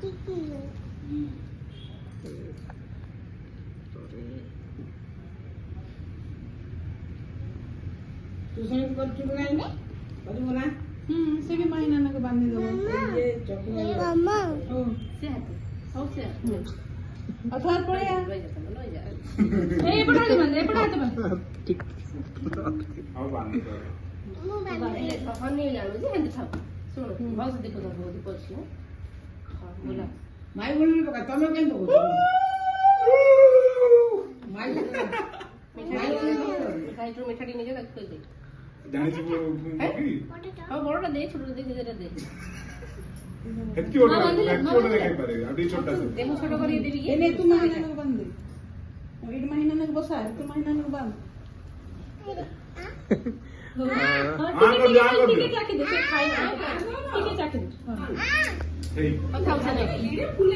तुझे कर चुका है ना बड़ी बोला से भी महीना ना को बांध दो ये चौकी मम्मा से हाथ और से अथवा पड़े यार ए पड़ा दे बंद ठीक अब बांध दो हनी लालो जे हंद थाओ सुनो बहुत देखो तो बहुत पछी हां बोला माई बोलने पका तमे केन तो माई मिठाई तो मिठाई नहीं जगह कोई दे जाने से की हां बड़ोटा दे छोटा दे जरा दे हेक्की ऑर्डर देखे पारे अभी छोटा सा देखो छोटा कर देबी के एने तू महीना को बंद दे एड महीना को बसा तू महीना को बंद टिकट लाके दे खाई टिकट लाके दे ठीक अच्छा अच्छा